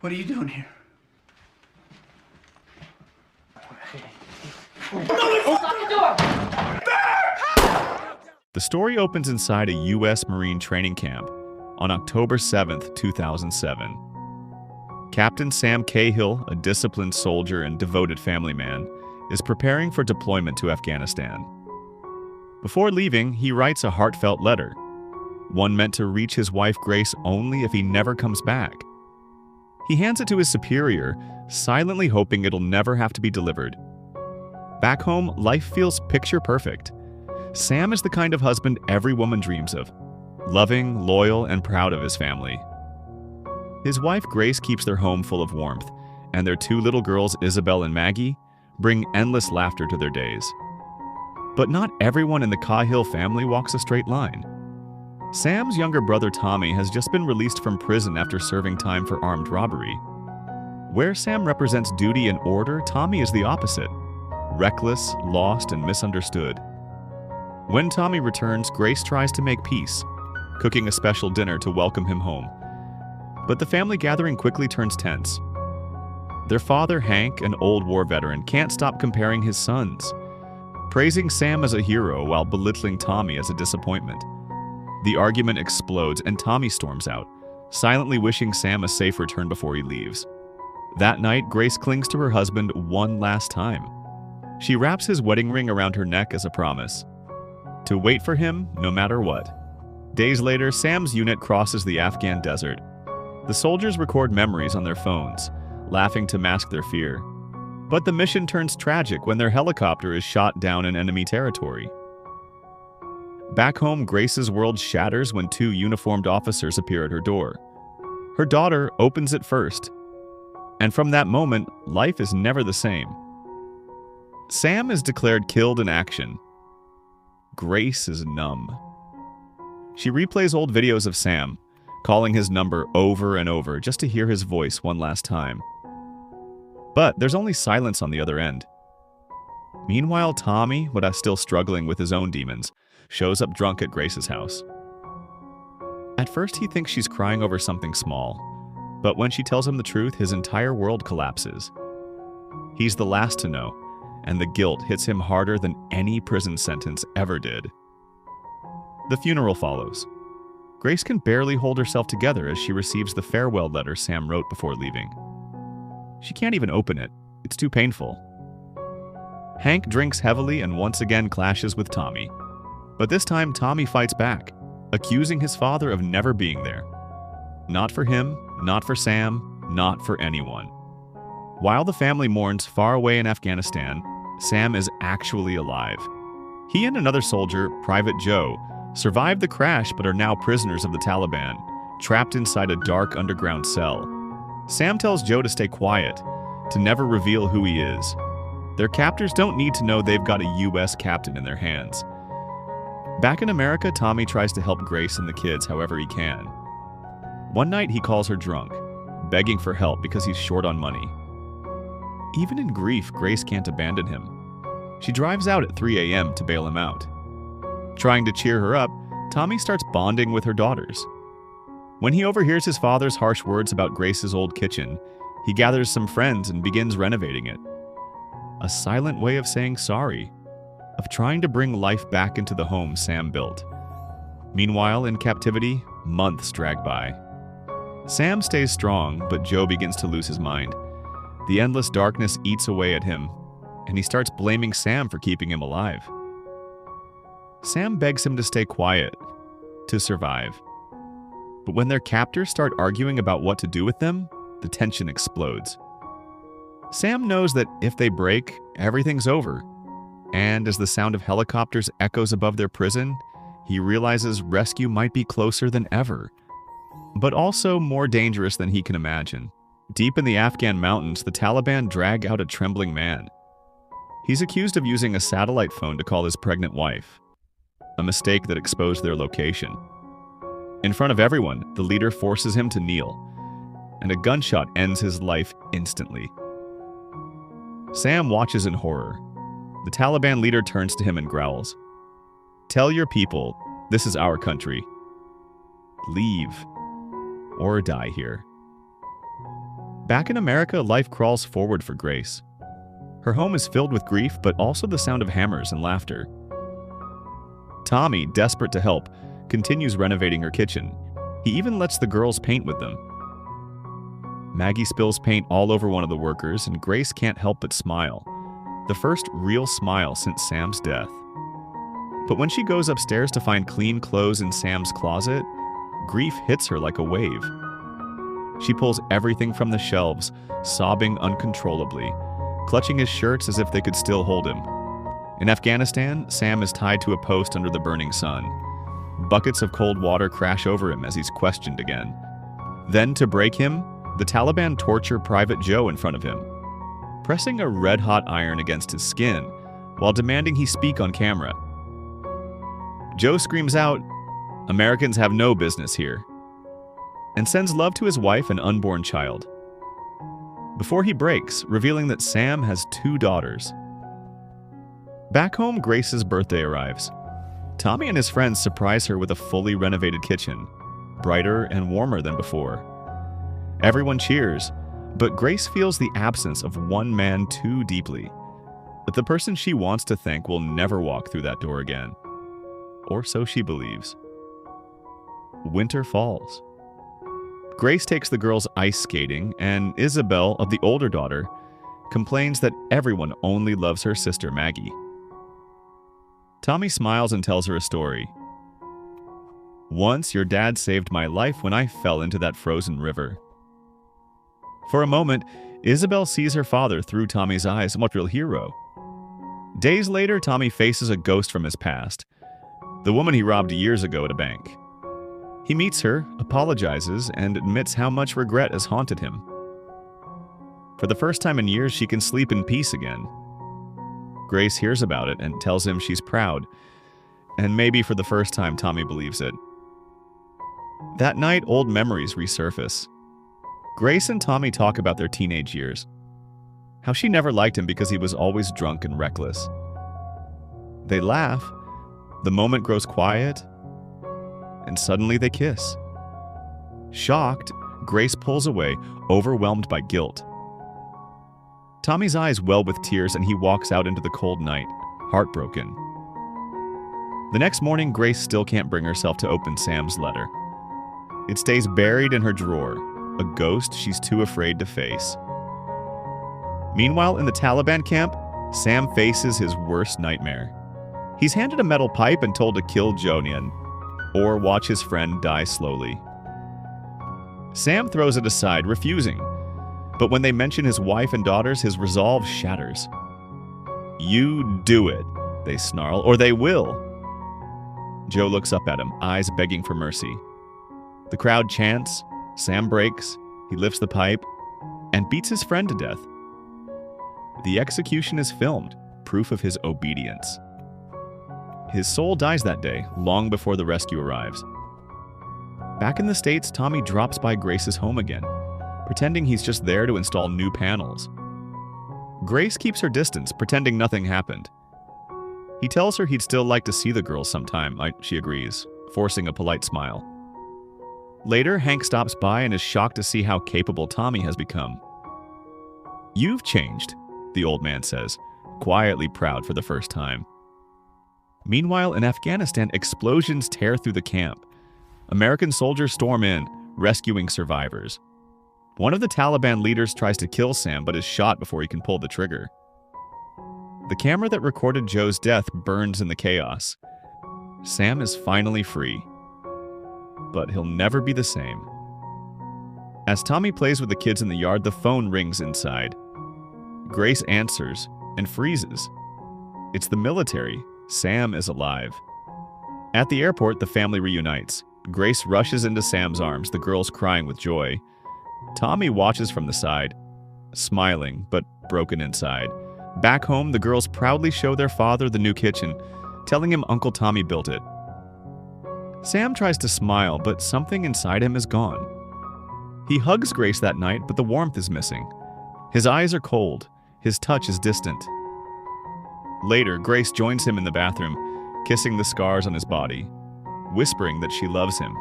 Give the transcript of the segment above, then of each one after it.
What are you doing here? The story opens inside a U.S. Marine training camp on October 7th, 2007. Captain Sam Cahill, a disciplined soldier and devoted family man, is preparing for deployment to Afghanistan. Before leaving, he writes a heartfelt letter, one meant to reach his wife Grace only if he never comes back. He hands it to his superior, silently hoping it'll never have to be delivered. Back home, life feels picture perfect. Sam is the kind of husband every woman dreams of, loving, loyal, and proud of his family. His wife Grace keeps their home full of warmth, and their two little girls, Isabel and Maggie, bring endless laughter to their days. But not everyone in the Cahill family walks a straight line. Sam's younger brother Tommy has just been released from prison after serving time for armed robbery. Where Sam represents duty and order, Tommy is the opposite, reckless, lost, and misunderstood. When Tommy returns, Grace tries to make peace, cooking a special dinner to welcome him home. But the family gathering quickly turns tense. Their father, Hank, an old war veteran, can't stop comparing his sons, praising Sam as a hero while belittling Tommy as a disappointment. The argument explodes and Tommy storms out, silently wishing Sam a safe return before he leaves. That night, Grace clings to her husband one last time. She wraps his wedding ring around her neck as a promise to wait for him no matter what. Days later, Sam's unit crosses the Afghan desert. The soldiers record memories on their phones, laughing to mask their fear. But the mission turns tragic when their helicopter is shot down in enemy territory. Back home, Grace's world shatters when two uniformed officers appear at her door. Her daughter opens it first, and from that moment, life is never the same. Sam is declared killed in action. Grace is numb. She replays old videos of Sam, calling his number over and over just to hear his voice one last time. But there's only silence on the other end. Meanwhile, Tommy, but still struggling with his own demons, shows up drunk at Grace's house. At first, he thinks she's crying over something small, but when she tells him the truth, his entire world collapses. He's the last to know, and the guilt hits him harder than any prison sentence ever did. The funeral follows. Grace can barely hold herself together as she receives the farewell letter Sam wrote before leaving. She can't even open it. It's too painful. Hank drinks heavily and once again clashes with Tommy. But this time, Tommy fights back, accusing his father of never being there. Not for him, not for Sam, not for anyone. While the family mourns far away in Afghanistan, Sam is actually alive. He and another soldier, Private Joe, survived the crash but are now prisoners of the Taliban, trapped inside a dark underground cell. Sam tells Joe to stay quiet, to never reveal who he is. Their captors don't need to know they've got a U.S. captain in their hands. Back in America, Tommy tries to help Grace and the kids however he can. One night he calls her drunk, begging for help because he's short on money. Even in grief, Grace can't abandon him. She drives out at 3 a.m. to bail him out. Trying to cheer her up, Tommy starts bonding with her daughters. When he overhears his father's harsh words about Grace's old kitchen, he gathers some friends and begins renovating it. A silent way of saying sorry, of trying to bring life back into the home Sam built. Meanwhile, in captivity, months drag by. Sam stays strong, but Joe begins to lose his mind. The endless darkness eats away at him, and he starts blaming Sam for keeping him alive. Sam begs him to stay quiet, to survive. But when their captors start arguing about what to do with them, the tension explodes. Sam knows that if they break, everything's over. And as the sound of helicopters echoes above their prison, he realizes rescue might be closer than ever, but also more dangerous than he can imagine. Deep in the Afghan mountains, the Taliban drag out a trembling man. He's accused of using a satellite phone to call his pregnant wife, a mistake that exposed their location. In front of everyone, the leader forces him to kneel, and a gunshot ends his life instantly. Sam watches in horror. The Taliban leader turns to him and growls, "Tell your people, this is our country. Leave or die here." Back in America, life crawls forward for Grace. Her home is filled with grief, but also the sound of hammers and laughter. Tommy, desperate to help, continues renovating her kitchen. He even lets the girls paint with them. Maggie spills paint all over one of the workers, and Grace can't help but smile. The first real smile since Sam's death. But when she goes upstairs to find clean clothes in Sam's closet, grief hits her like a wave. She pulls everything from the shelves, sobbing uncontrollably, clutching his shirts as if they could still hold him. In Afghanistan, Sam is tied to a post under the burning sun. Buckets of cold water crash over him as he's questioned again. Then, to break him, the Taliban torture Private Joe in front of him, pressing a red-hot iron against his skin while demanding he speak on camera. Joe screams out, "Americans have no business here," and sends love to his wife and unborn child. Before he breaks, revealing that Sam has 2 daughters. Back home, Grace's birthday arrives. Tommy and his friends surprise her with a fully renovated kitchen, brighter and warmer than before. Everyone cheers, but Grace feels the absence of one man too deeply, that the person she wants to thank will never walk through that door again. Or so she believes. Winter falls. Grace takes the girls ice skating, and Isabel, of the older daughter, complains that everyone only loves her sister Maggie. Tommy smiles and tells her a story. "Once your dad saved my life when I fell into that frozen river." For a moment, Isabel sees her father through Tommy's eyes, a real hero. Days later, Tommy faces a ghost from his past, the woman he robbed years ago at a bank. He meets her, apologizes, and admits how much regret has haunted him. For the first time in years, she can sleep in peace again. Grace hears about it and tells him she's proud, and maybe for the first time, Tommy believes it. That night, old memories resurface. Grace and Tommy talk about their teenage years, how she never liked him because he was always drunk and reckless. They laugh, the moment grows quiet, and suddenly they kiss. Shocked, Grace pulls away, overwhelmed by guilt. Tommy's eyes well with tears and he walks out into the cold night, heartbroken. The next morning, Grace still can't bring herself to open Sam's letter. It stays buried in her drawer, a ghost she's too afraid to face. Meanwhile, in the Taliban camp, Sam faces his worst nightmare. He's handed a metal pipe and told to kill Jonian, or watch his friend die slowly. Sam throws it aside, refusing. But when they mention his wife and daughters, his resolve shatters. "You do it," they snarl, "or they will." Joe looks up at him, eyes begging for mercy. The crowd chants, Sam breaks, he lifts the pipe, and beats his friend to death. The execution is filmed, proof of his obedience. His soul dies that day, long before the rescue arrives. Back in the States, Tommy drops by Grace's home again, pretending he's just there to install new panels. Grace keeps her distance, pretending nothing happened. He tells her he'd still like to see the girls sometime. She agrees, forcing a polite smile. Later, Hank stops by and is shocked to see how capable Tommy has become. "You've changed," the old man says, quietly proud for the first time. Meanwhile, in Afghanistan, explosions tear through the camp. American soldiers storm in, rescuing survivors. One of the Taliban leaders tries to kill Sam but is shot before he can pull the trigger. The camera that recorded Joe's death burns in the chaos. Sam is finally free. But he'll never be the same. As Tommy plays with the kids in the yard, the phone rings inside. Grace answers and freezes. It's the military. Sam is alive. At the airport, the family reunites. Grace rushes into Sam's arms, the girls crying with joy. Tommy watches from the side, smiling but broken inside. Back home, the girls proudly show their father the new kitchen, telling him Uncle Tommy built it. Sam tries to smile, but something inside him is gone. He hugs Grace that night, but the warmth is missing. His eyes are cold. His touch is distant. Later, Grace joins him in the bathroom, kissing the scars on his body, whispering that she loves him.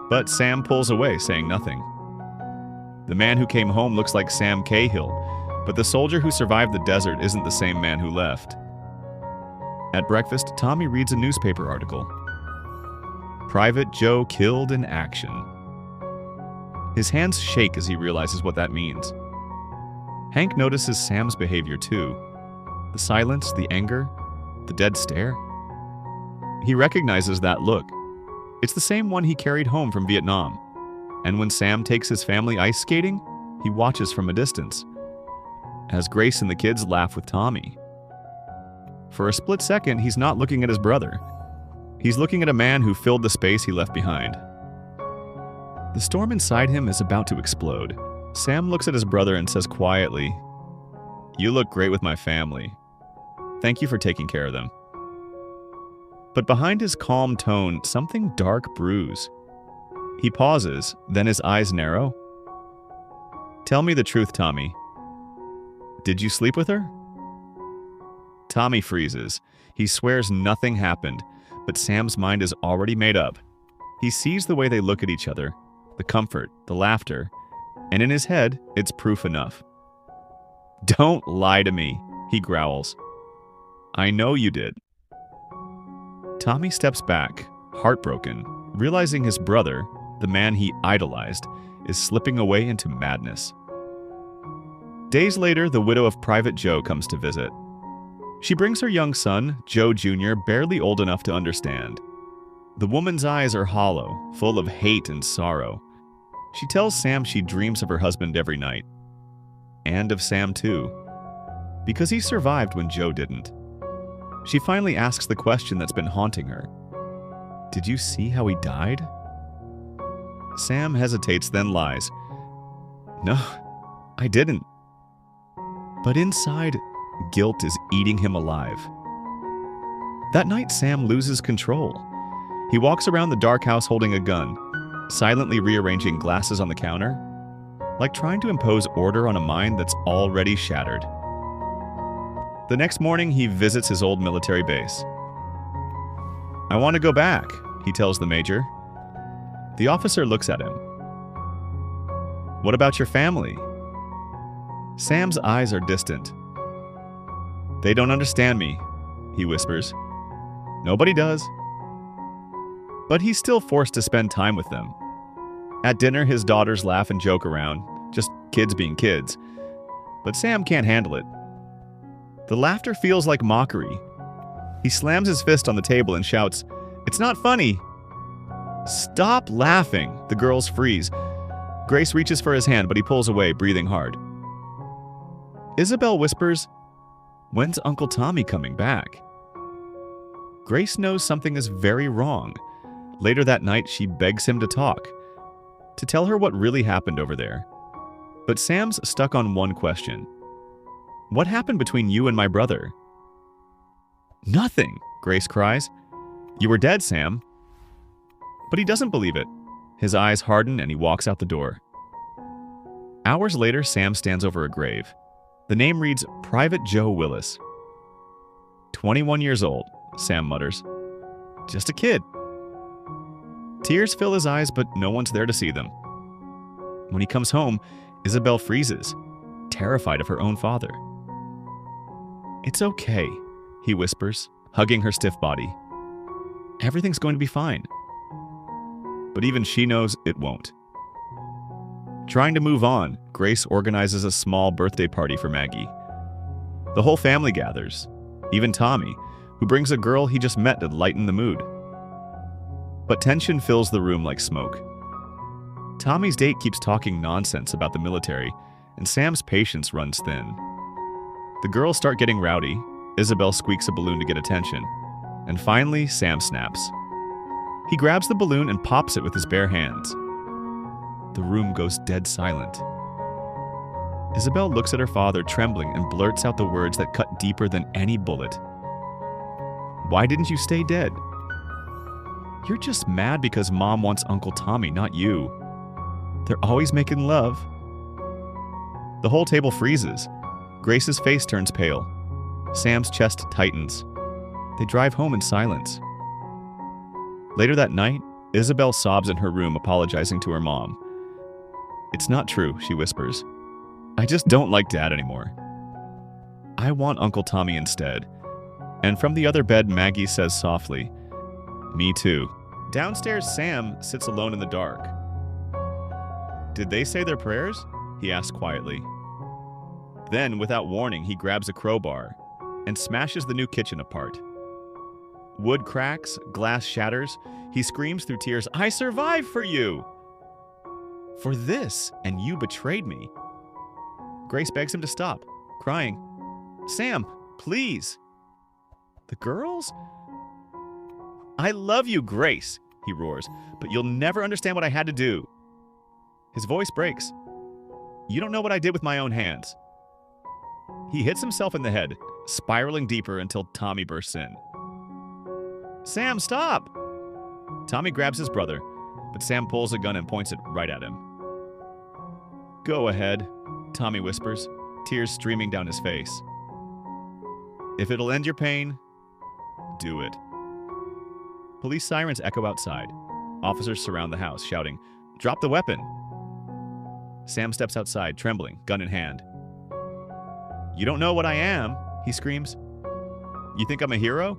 But Sam pulls away, saying nothing. The man who came home looks like Sam Cahill, but the soldier who survived the desert isn't the same man who left. At breakfast, Tommy reads a newspaper article. Private Joe killed in action. His hands shake as he realizes what that means. Hank notices Sam's behavior too. The silence, the anger, the dead stare. He recognizes that look. It's the same one he carried home from Vietnam. And when Sam takes his family ice skating, he watches from a distance, as Grace and the kids laugh with Tommy. For a split second, he's not looking at his brother. He's looking at a man who filled the space he left behind. The storm inside him is about to explode. Sam looks at his brother and says quietly, "You look great with my family. Thank you for taking care of them." But behind his calm tone, something dark brews. He pauses, then his eyes narrow. "Tell me the truth, Tommy. Did you sleep with her?" Tommy freezes. He swears nothing happened, but Sam's mind is already made up. He sees the way they look at each other, the comfort, the laughter, and in his head, it's proof enough. "Don't lie to me," he growls. "I know you did." Tommy steps back, heartbroken, realizing his brother, the man he idolized, is slipping away into madness. Days later, the widow of Private Joe comes to visit. She brings her young son, Joe Jr., barely old enough to understand. The woman's eyes are hollow, full of hate and sorrow. She tells Sam she dreams of her husband every night. And of Sam too, because he survived when Joe didn't. She finally asks the question that's been haunting her. "Did you see how he died?" Sam hesitates, then lies. "No, I didn't." But inside, guilt is eating him alive. That night, Sam loses control. He walks around the dark house holding a gun, silently rearranging glasses on the counter, like trying to impose order on a mind that's already shattered. The next morning, he visits his old military base. "I want to go back," he tells the major. The officer looks at him. "What about your family?" Sam's eyes are distant. "They don't understand me," he whispers. "Nobody does." But he's still forced to spend time with them. At dinner, his daughters laugh and joke around, just kids being kids. But Sam can't handle it. The laughter feels like mockery. He slams his fist on the table and shouts, "It's not funny!" "Stop laughing!" The girls freeze. Grace reaches for his hand, but he pulls away, breathing hard. Isabel whispers, "When's Uncle Tommy coming back?" Grace knows something is very wrong. Later that night, she begs him to talk, to tell her what really happened over there. But Sam's stuck on one question. "What happened between you and my brother?" "Nothing," Grace cries. "You were dead, Sam." But he doesn't believe it. His eyes harden and he walks out the door. Hours later, Sam stands over a grave. The name reads Private Joe Willis. 21 years old, Sam mutters. Just a kid. Tears fill his eyes, but no one's there to see them. When he comes home, Isabel freezes, terrified of her own father. "It's okay," he whispers, hugging her stiff body. "Everything's going to be fine." But even she knows it won't. Trying to move on, Grace organizes a small birthday party for Maggie. The whole family gathers, even Tommy, who brings a girl he just met to lighten the mood. But tension fills the room like smoke. Tommy's date keeps talking nonsense about the military, and Sam's patience runs thin. The girls start getting rowdy, Isabel squeaks a balloon to get attention, and finally, Sam snaps. He grabs the balloon and pops it with his bare hands. The room goes dead silent. Isabel looks at her father, trembling, and blurts out the words that cut deeper than any bullet. "Why didn't you stay dead?" "You're just mad because Mom wants Uncle Tommy, not you. They're always making love." The whole table freezes. Grace's face turns pale. Sam's chest tightens. They drive home in silence. Later that night, Isabel sobs in her room, apologizing to her mom. It's not true, she whispers. I just don't like Dad anymore. I want Uncle Tommy instead. And from the other bed, Maggie says softly, Me too. Downstairs, Sam sits alone in the dark. Did they say their prayers? He asks quietly. Then, without warning, he grabs a crowbar and smashes the new kitchen apart. Wood cracks, glass shatters. He screams through tears, I survived for you! For this, and you betrayed me. Grace begs him to stop, crying, Sam, please. The girls? I love you, Grace, he roars, but you'll never understand what I had to do. His voice breaks. You don't know what I did with my own hands. He hits himself in the head, spiraling deeper until Tommy bursts in. Sam, stop! Tommy grabs his brother, but Sam pulls a gun and points it right at him. Go ahead, Tommy whispers, tears streaming down his face. If it'll end your pain, do it. Police sirens echo outside. Officers surround the house, shouting, Drop the weapon! Sam steps outside, trembling, gun in hand. You don't know what I am, he screams. You think I'm a hero?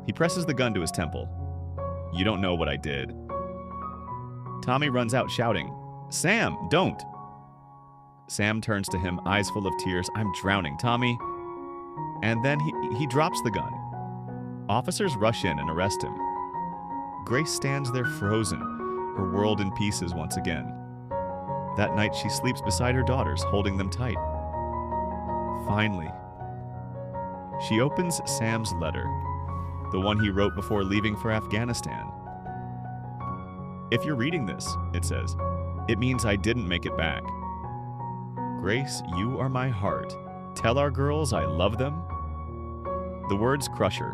He presses the gun to his temple. You don't know what I did. Tommy runs out shouting, Sam, don't! Sam turns to him, eyes full of tears. I'm drowning, Tommy. And then he drops the gun. Officers rush in and arrest him. Grace stands there frozen, her world in pieces once again. That night she sleeps beside her daughters, holding them tight. Finally, she opens Sam's letter, the one he wrote before leaving for Afghanistan. If you're reading this, it says, it means I didn't make it back. Grace, you are my heart. Tell our girls I love them. The words crush her.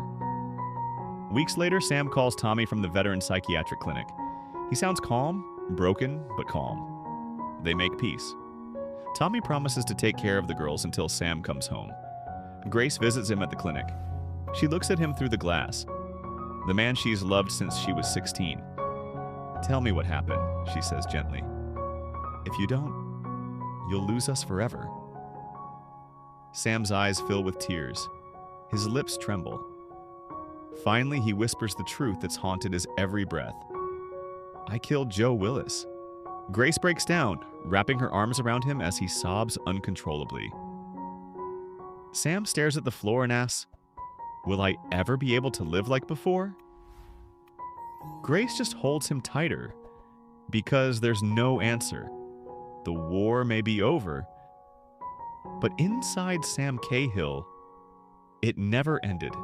Weeks later, Sam calls Tommy from the veteran psychiatric clinic. He sounds calm, broken, but calm. They make peace. Tommy promises to take care of the girls until Sam comes home. Grace visits him at the clinic. She looks at him through the glass. The man she's loved since she was 16. Tell me what happened, she says gently. If you don't, you'll lose us forever. Sam's eyes fill with tears. His lips tremble. Finally, he whispers the truth that's haunted his every breath. I killed Joe Willis. Grace breaks down, wrapping her arms around him as he sobs uncontrollably. Sam stares at the floor and asks, Will I ever be able to live like before? Grace just holds him tighter, because there's no answer. The war may be over, but inside Sam Cahill, it never ended.